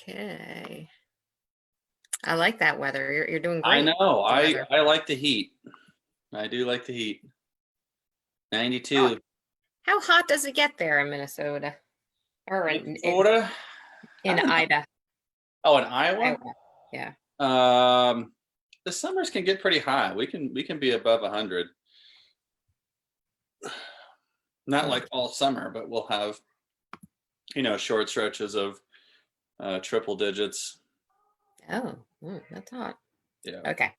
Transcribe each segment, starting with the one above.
Okay. I like that weather. You're doing I great. know. The weather. I like the heat. I do like the heat. 92. How hot does it get there in Minnesota or Minnesota? I in don't know. Ida? Oh, in Iowa? Iowa. Yeah. The summers can get pretty hot. We can be above 100. Not Hmm. like all summer, but we'll have, short stretches of triple digits. Oh, that's hot. Yeah. Okay.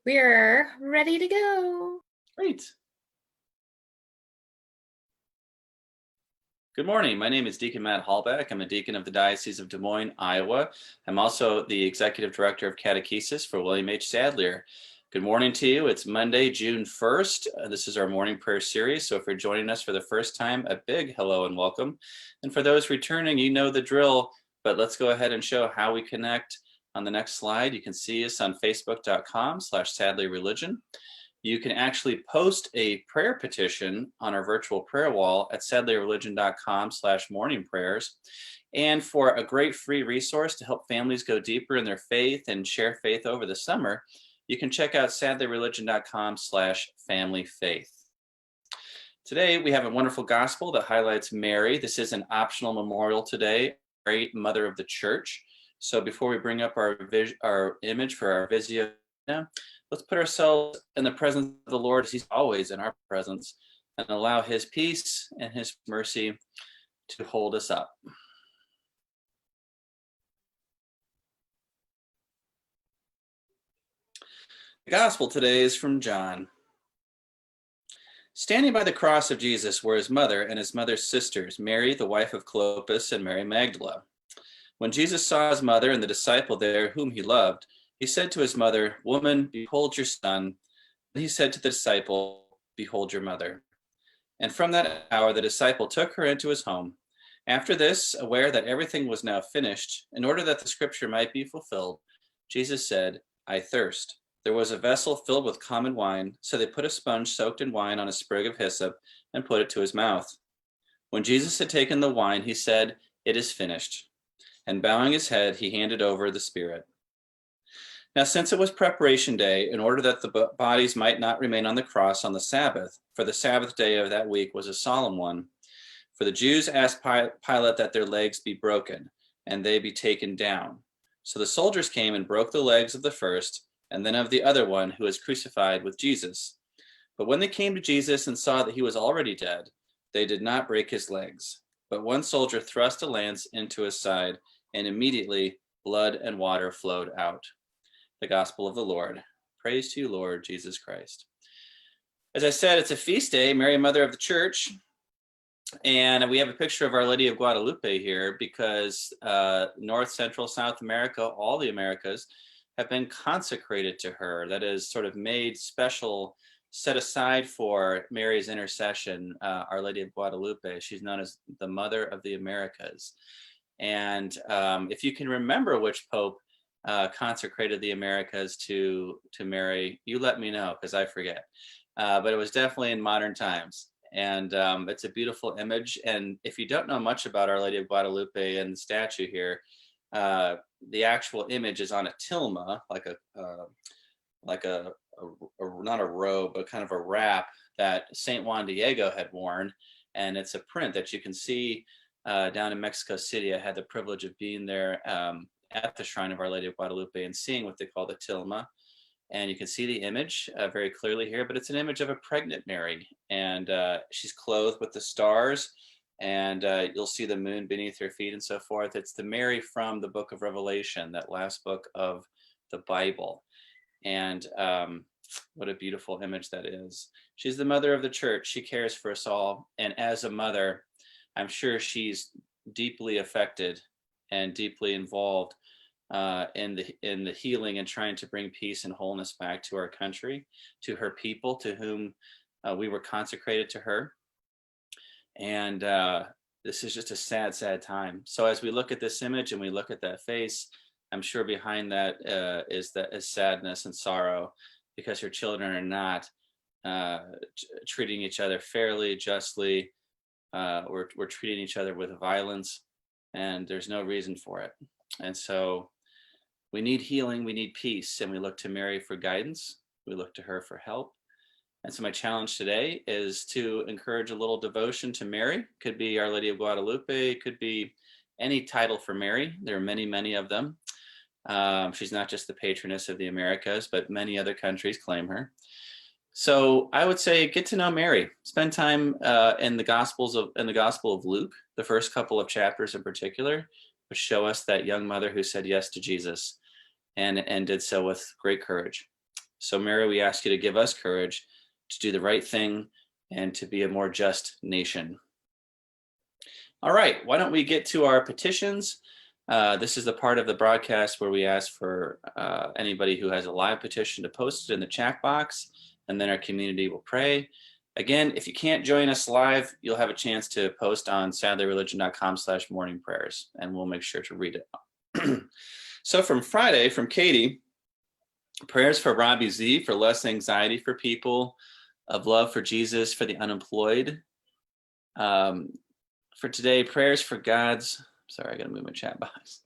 We are ready to go. Great. Good morning. My name is Deacon Matt Halbach. I'm a deacon of the Diocese of Des Moines, Iowa. I'm also the executive director of catechesis for William H. Sadleir. Good morning to you. It's Monday, June 1st. This is our morning prayer series. So if you're joining us for the first time, a big hello and welcome. And for those returning, you know the drill, but let's go ahead and show how we connect on the next slide. You can see us on facebook.com/sadleirreligion. You can actually post a prayer petition on our virtual prayer wall at sadleirreligion.com/morningprayers. And for a great free resource to help families go deeper in their faith and share faith over the summer, you can check out sadleirreligion.com/familyfaith. Today, we have a wonderful gospel that highlights Mary. This is an optional memorial today, Mary, Mother of the Church. So before we bring up our image for our Visio, let's put ourselves in the presence of the Lord as he's always in our presence and allow his peace and his mercy to hold us up. The gospel today is from John. Standing by the cross of Jesus were his mother and his mother's sisters, Mary, the wife of Clopas, and Mary Magdala. When Jesus saw his mother and the disciple there whom he loved, he said to his mother, "Woman, behold your son." And he said to the disciple, "Behold your mother." And from that hour the disciple took her into his home. After this, aware that everything was now finished, in order that the scripture might be fulfilled, Jesus said, "I thirst." There was a vessel filled with common wine, so they put a sponge soaked in wine on a sprig of hyssop and put it to his mouth. When Jesus had taken the wine, he said, "It is finished." And bowing his head, he handed over the spirit. Now, since it was preparation day, in order that the bodies might not remain on the cross on the Sabbath, for the Sabbath day of that week was a solemn one, for the Jews asked Pilate that their legs be broken and they be taken down. So the soldiers came and broke the legs of the first and then of the other one who was crucified with Jesus. But when they came to Jesus and saw that he was already dead, they did not break his legs. But one soldier thrust a lance into his side, and immediately blood and water flowed out. The gospel of the Lord. Praise to you, Lord Jesus Christ. As I said, it's a feast day, Mary, Mother of the Church. And we have a picture of Our Lady of Guadalupe here because North, Central, South America, all the Americas have been consecrated to her. That is sort of made special, set aside for Mary's intercession, Our Lady of Guadalupe. She's known as the Mother of the Americas. And if you can remember which Pope consecrated the Americas to Mary, you let me know because I forget. But it was definitely in modern times. And it's a beautiful image. And if you don't know much about Our Lady of Guadalupe and the statue here, the actual image is on a tilma, like a not a robe, but kind of a wrap that Saint Juan Diego had worn. And it's a print that you can see down in Mexico City. I had the privilege of being there at the Shrine of Our Lady of Guadalupe and seeing what they call the tilma. And you can see the image very clearly here, but it's an image of a pregnant Mary. And she's clothed with the stars, and you'll see the moon beneath her feet and so forth. It's the Mary from the book of Revelation, that last book of the Bible. And what a beautiful image that is. She's the mother of the church. She cares for us all. And as a mother, I'm sure she's deeply affected and deeply involved in the healing and trying to bring peace and wholeness back to our country, to her people, to whom we were consecrated to her. And this is just a sad, sad time. So as we look at this image and we look at that face, I'm sure behind that is sadness and sorrow, because her children are not treating each other fairly, justly. We're treating each other with violence, and there's no reason for it. And so we need healing, we need peace, and we look to Mary for guidance. We look to her for help. And so my challenge today is to encourage a little devotion to Mary. Could be Our Lady of Guadalupe, could be any title for Mary. There are many, many of them. She's not just the patroness of the Americas, but many other countries claim her. So I would say get to know Mary. Spend time in the Gospel of Luke, the first couple of chapters in particular, which show us that young mother who said yes to Jesus and did so with great courage. So Mary, we ask you to give us courage to do the right thing and to be a more just nation. All right, why don't we get to our petitions? This is the part of the broadcast where we ask for anybody who has a live petition to post it in the chat box, and then our community will pray. Again, if you can't join us live, you'll have a chance to post on sadlyreligion.com/morningprayers, and we'll make sure to read it. So from Friday, from Katie, prayers for Robbie Z for less anxiety for people, of love for Jesus for the unemployed. For today, prayers for God's, sorry, I gotta move my chat box.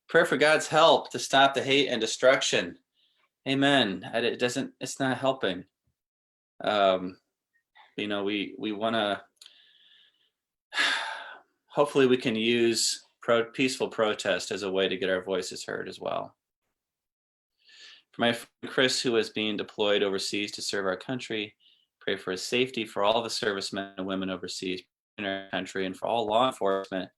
Prayer for God's help to stop the hate and destruction. Amen. It's not helping. We wanna, hopefully we can use peaceful protest as a way to get our voices heard as well. For my friend Chris, who is being deployed overseas to serve our country, pray for his safety, for all the servicemen and women overseas in our country, and for all law enforcement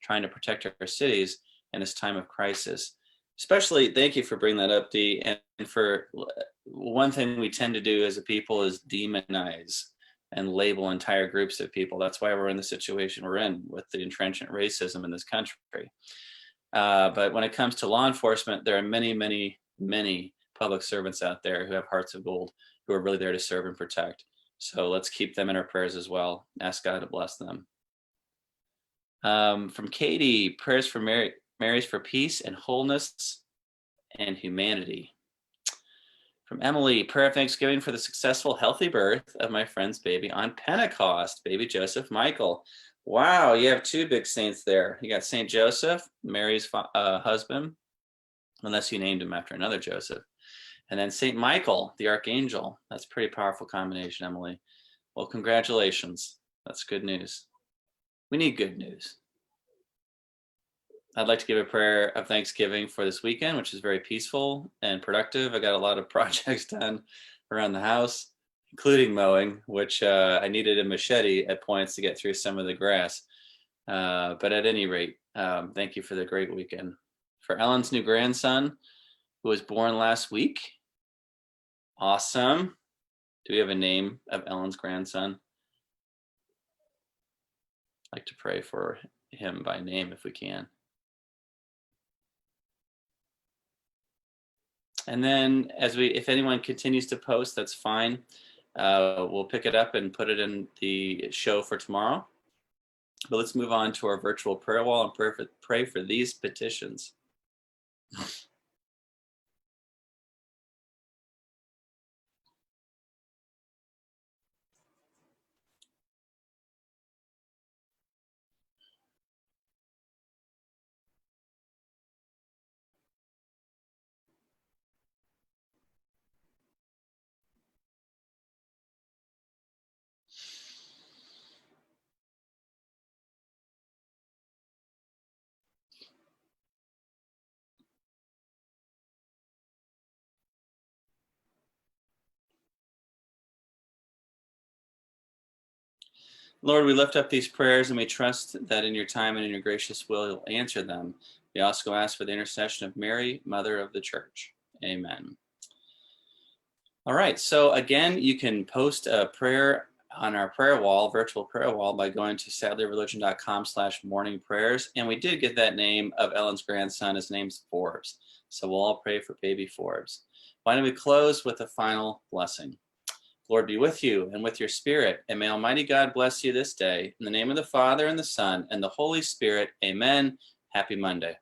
trying to protect our cities in this time of crisis. Especially, thank you for bringing that up, Dee. And for one thing we tend to do as a people is demonize and label entire groups of people. That's why we're in the situation we're in with the entrenchment racism in this country. But when it comes to law enforcement, there are many, many, many public servants out there who have hearts of gold, who are really there to serve and protect. So let's keep them in our prayers as well. Ask God to bless them. From Katie, prayers for Mary's for peace and wholeness and humanity. From Emily, prayer of thanksgiving for the successful, healthy birth of my friend's baby on Pentecost, baby Joseph Michael. Wow, you have two big saints there. You got Saint Joseph, Mary's husband, unless you named him after another Joseph. And then Saint Michael, the archangel. That's a pretty powerful combination, Emily. Well, congratulations. That's good news. We need good news. I'd like to give a prayer of thanksgiving for this weekend, which is very peaceful and productive. I got a lot of projects done around the house, including mowing, which I needed a machete at points to get through some of the grass. But at any rate, thank you for the great weekend. For Ellen's new grandson, who was born last week. Awesome. Do we have a name of Ellen's grandson? I'd like to pray for him by name if we can. And then if anyone continues to post, that's fine. We'll pick it up and put it in the show for tomorrow. But let's move on to our virtual prayer wall and pray for these petitions. Lord, we lift up these prayers and we trust that in your time and in your gracious will, you'll answer them. We also ask for the intercession of Mary, Mother of the Church. Amen. All right, so again, you can post a prayer on our prayer wall, virtual prayer wall, by going to sadlyreligion.com/morningprayers. And we did get that name of Ellen's grandson. His name's Forbes. So we'll all pray for baby Forbes. Why don't we close with a final blessing? Lord be with you and with your spirit, and may Almighty God bless you this day. In the name of the Father, and the Son, and the Holy Spirit, amen. Happy Monday.